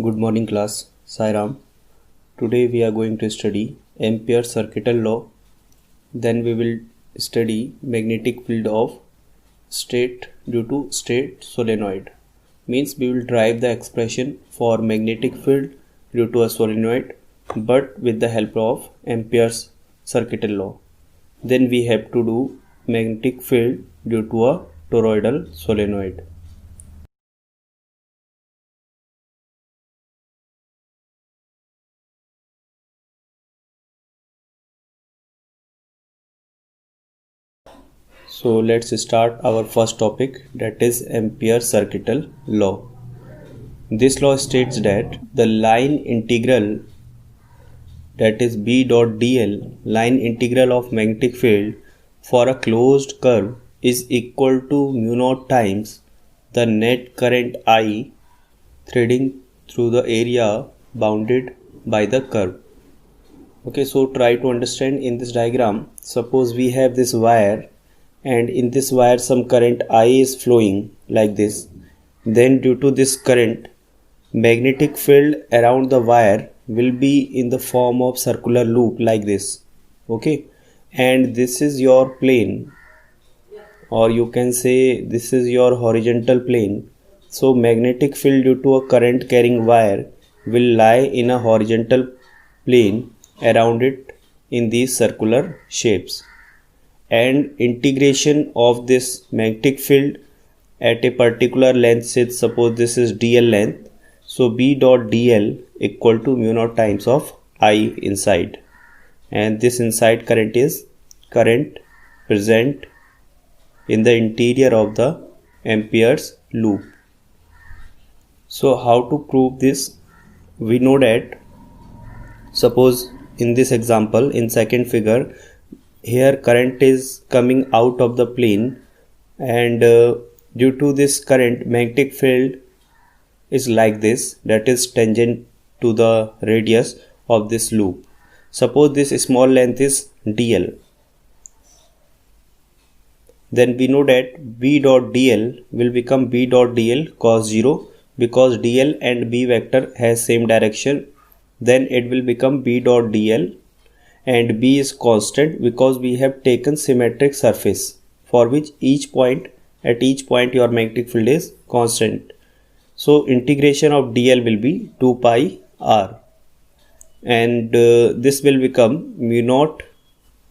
Good morning class, Sai Ram. Today we are going to study Ampere's circuital law. Then we will study magnetic field of state due to state solenoid. Means we will derive the expression for magnetic field due to a solenoid but with the help of Ampere's circuital law. Then we have to do magnetic field due to a toroidal solenoid. So let's start our first topic, that is Ampere's circuital law. This law states that the line integral, that is B dot dl, line integral of magnetic field for a closed curve is equal to mu naught times the net current I threading through the area bounded by the curve. Okay, so try to understand in this diagram. Suppose we have this wire and in this wire some current I is flowing like this. Then due to this current, magnetic field around the wire will be in the form of circular loop like this. Okay, and this is your plane, or you can say this is your horizontal plane. So magnetic field due to a current carrying wire will lie in a horizontal plane around it in these circular shapes, and integration of this magnetic field at a particular length, say suppose this is dl length, so B dot dl equal to mu naught times of I inside, and this inside current is current present in the interior of the Ampere's loop. So how to prove this? We know that suppose in this example, in second figure, here current is coming out of the plane, and due to this current, magnetic field is like this, that is tangent to the radius of this loop. Suppose this small length is dl, then we know that B dot dl will become B dot dl cos 0, because dl and B vector has same direction. Then it will become B dot dl, and B is constant because we have taken symmetric surface for which at each point your magnetic field is constant. So integration of dl will be 2 pi r, and this will become mu naught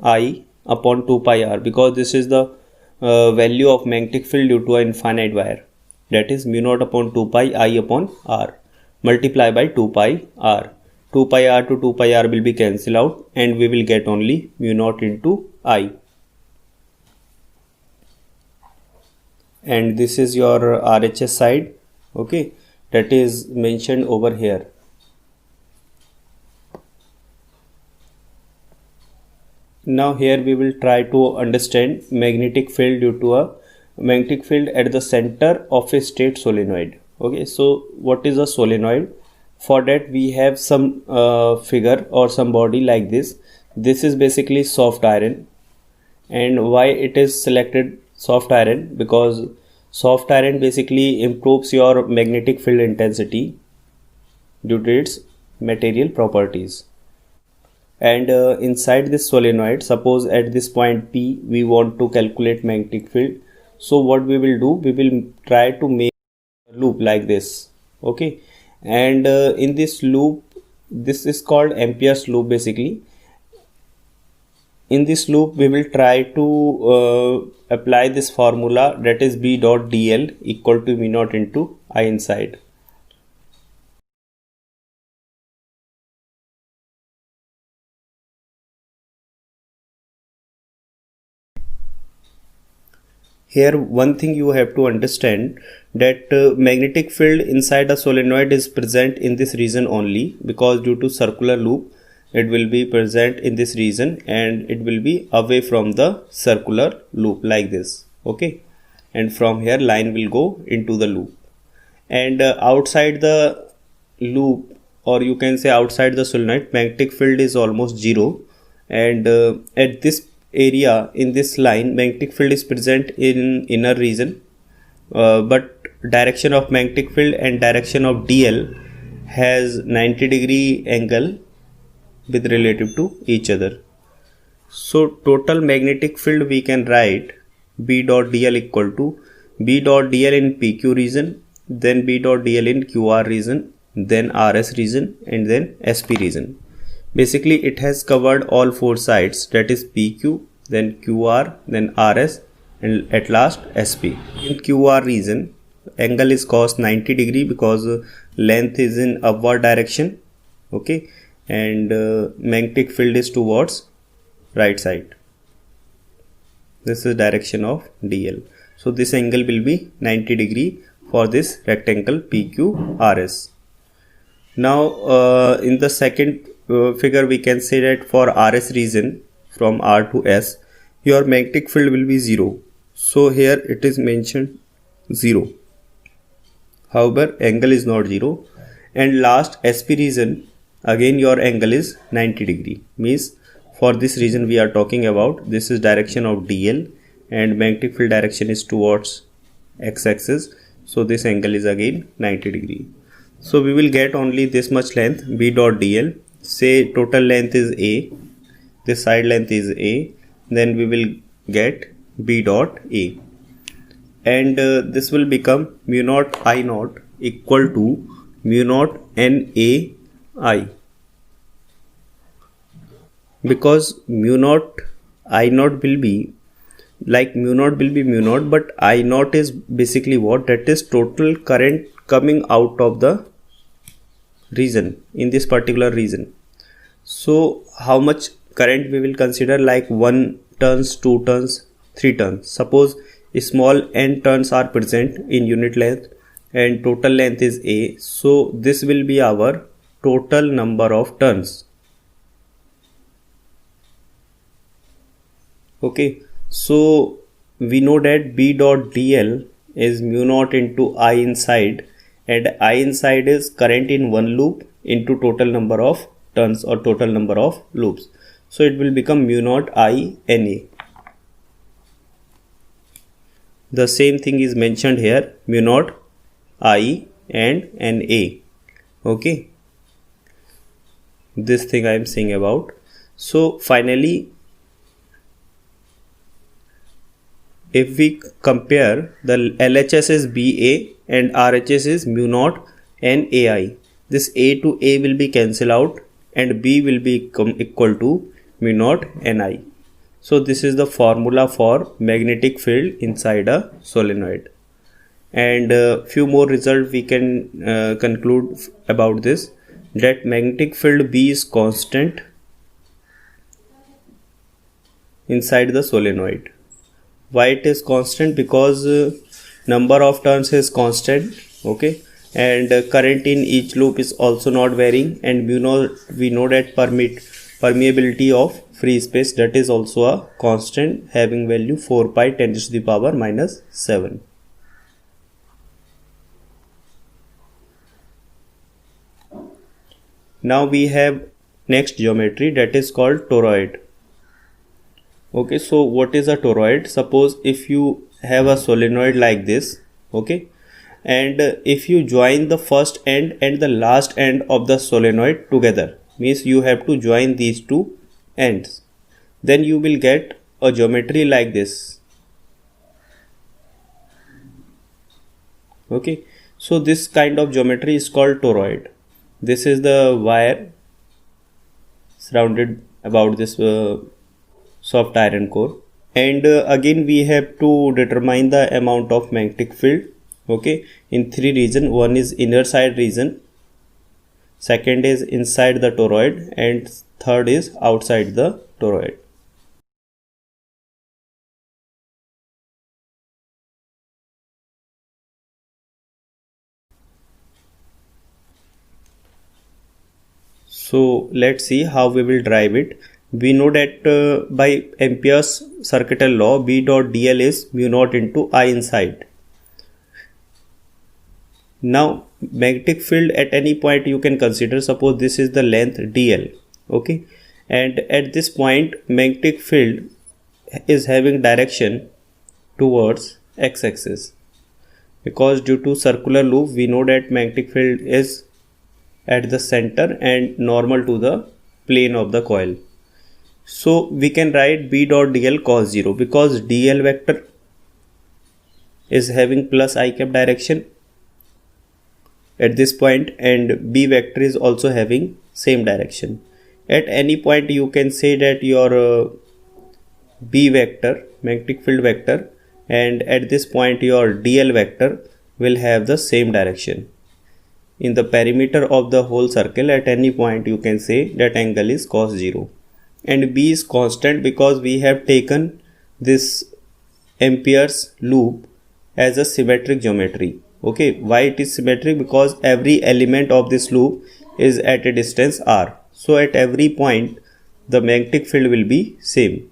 I upon 2 pi r, because this is the value of magnetic field due to an infinite wire, that is mu naught upon 2 pi I upon r multiply by 2 pi r. 2 pi r to 2 pi r will be cancelled out, and we will get only mu naught into I. And this is your RHS side, okay, that is mentioned over here. Now here we will try to understand magnetic field due to a magnetic field at the center of a state solenoid. Okay, so what is a solenoid? For that we have some figure or some body like this. This is basically soft iron. And why it is selected soft iron? Because soft iron basically improves your magnetic field intensity due to its material properties. And inside this solenoid, suppose at this point P we want to calculate magnetic field. So what we will do, we will try to make a loop like this. Okay, and in this loop, this is called Ampere's loop basically. In this loop we will try to apply this formula, that is B dot dl equal to mu naught into I inside. Here one thing you have to understand, that magnetic field inside a solenoid is present in this region only, because due to circular loop it will be present in this region and it will be away from the circular loop like this. Okay, and from here line will go into the loop, and outside the loop, or you can say outside the solenoid, magnetic field is almost zero, and at this area in this line magnetic field is present in inner region, but direction of magnetic field and direction of dl has 90-degree angle with relative to each other. So total magnetic field we can write B dot dl equal to B dot dl in PQ region, then B dot dl in QR region, then RS region, and then SP region. Basically it has covered all four sides, that is PQ, then QR, then RS, and at last SP. In QR region angle is cos 90-degree because length is in upward direction, okay, and magnetic field is towards right side. This is direction of DL. So this angle will be 90-degree for this rectangle PQRS. Now in the second figure we can say that for RS region from R to S your magnetic field will be 0. So here it is mentioned 0. However angle is not 0. And last SP region again your angle is 90-degree, means for this region we are talking about, this is direction of DL and magnetic field direction is towards x-axis. So this angle is again 90-degree. So we will get only this much length B dot dl. Say total length is A, this side length is A, then we will get B dot A, and this will become mu naught I naught equal to mu naught NA I, because mu naught I naught will be like mu naught will be mu naught, but I naught is basically what? That is total current coming out of the region in this particular region. So how much current we will consider, like 1 turns, 2 turns, 3 turns. Suppose small n turns are present in unit length and total length is A. So this will be our total number of turns. Okay, so we know that B dot dl is mu naught into I inside, and I inside is current in one loop into total number of turns or total number of loops. So it will become mu naught I NA. The same thing is mentioned here, mu naught I and NA. Okay, this thing I am saying about. So finally, if we compare, the LHS is BA and RHS is mu naught NAI. This A to A will be cancelled out and B will be equal to mu naught Ni. So this is the formula for magnetic field inside a solenoid. And few more results we can conclude about this, that magnetic field B is constant inside the solenoid. Why it is constant? Because number of turns is constant, okay, and current in each loop is also not varying, and we know that permeability of free space, that is also a constant having value 4 pi 10 to the power minus 7. Now we have next geometry, that is called toroid. Okay, so what is a toroid? Suppose if you have a solenoid like this, okay, and if you join the first end and the last end of the solenoid together, means you have to join these two ends, then you will get a geometry like this. Okay, so this kind of geometry is called toroid. This is the wire surrounded about this soft iron core, and again we have to determine the amount of magnetic field, okay, in three regions. One is inner side region, second is inside the toroid, and third is outside the toroid. So let's see how we will drive it. We know that by Ampere's circuital law, B dot dl is mu naught into I inside. Now magnetic field at any point you can consider, suppose this is the length dl, okay, and at this point magnetic field is having direction towards x-axis, because due to circular loop we know that magnetic field is at the center and normal to the plane of the coil. So we can write B dot dl cos 0 because dl vector is having plus I cap direction at this point and B vector is also having same direction. At any point you can say that your B vector, magnetic field vector, and at this point your dl vector will have the same direction. In the perimeter of the whole circle, at any point you can say that angle is cos 0. And B is constant because we have taken this Ampere's loop as a symmetric geometry. Okay, why it is symmetric? Because every element of this loop is at a distance r. So at every point the magnetic field will be same.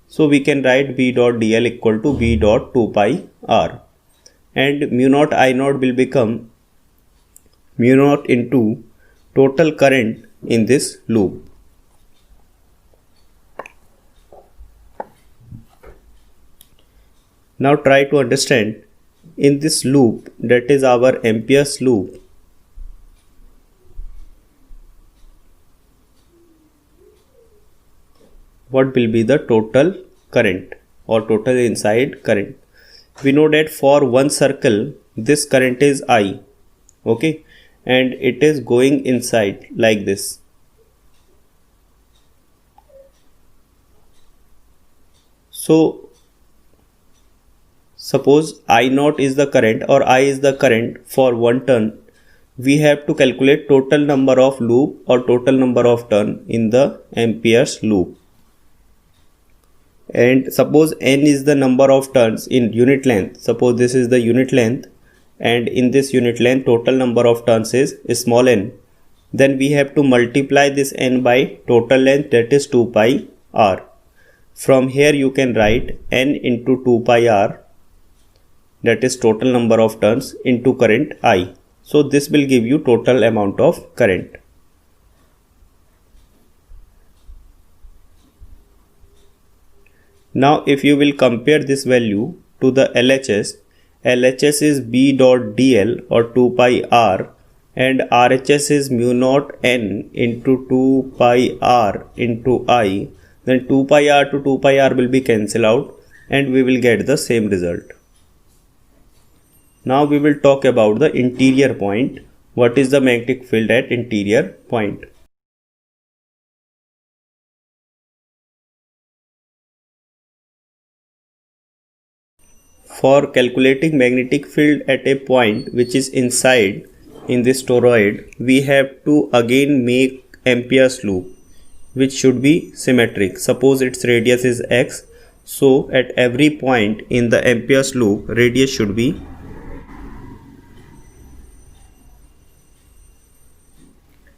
So we can write B dot dl equal to B dot 2 pi r. And mu naught I naught will become mu naught into total current in this loop. Now try to understand, in this loop, that is our Ampere's loop, what will be the total current or total inside current. We know that for one circle this current is I, okay, and it is going inside like this. So suppose I naught is the current or I is the current for one turn, we have to calculate total number of loop or total number of turn in the Ampere's loop. And suppose n is the number of turns in unit length. Suppose this is the unit length and in this unit length total number of turns is small n. Then we have to multiply this n by total length, that is 2 pi r. From here you can write n into 2 pi r, that is total number of turns, into current I. So this will give you total amount of current. Now if you will compare this value to the LHS, LHS is B dot dl or 2 pi r and RHS is mu naught n into 2 pi r into I, then 2 pi r to 2 pi r will be cancelled out and we will get the same result. Now we will talk about the interior point. What is the magnetic field at interior point? For calculating magnetic field at a point which is inside in this toroid, we have to again make Ampere's loop, which should be symmetric. Suppose its radius is x, so at every point in the Ampere's loop, radius should be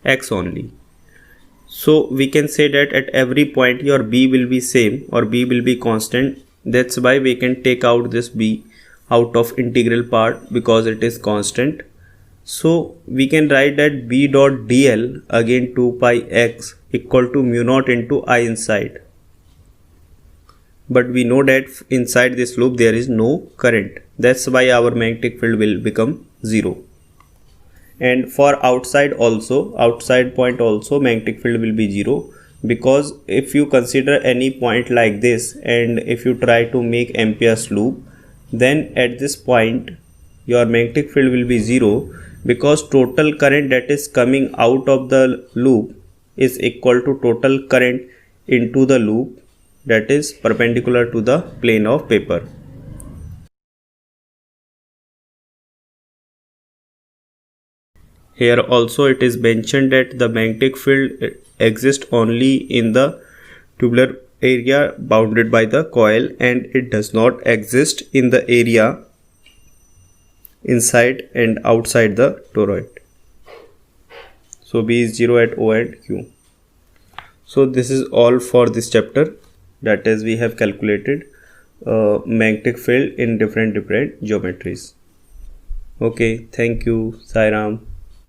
x only. So we can say that at every point your B will be same or B will be constant. That's why we can take out this B out of integral part because it is constant. So we can write that B dot dl again 2 pi x equal to mu naught into I inside. But we know that inside this loop there is no current. That's why our magnetic field will become 0. And for outside also, outside point also magnetic field will be 0, because if you consider any point like this and if you try to make Ampere's loop, then at this point your magnetic field will be 0 because total current that is coming out of the loop is equal to total current into the loop that is perpendicular to the plane of paper. Here also it is mentioned that the magnetic field exists only in the tubular area bounded by the coil and it does not exist in the area inside and outside the toroid. So B is 0 at O and Q. So this is all for this chapter, that is we have calculated magnetic field in different geometries. Okay, thank you. Sai Ram.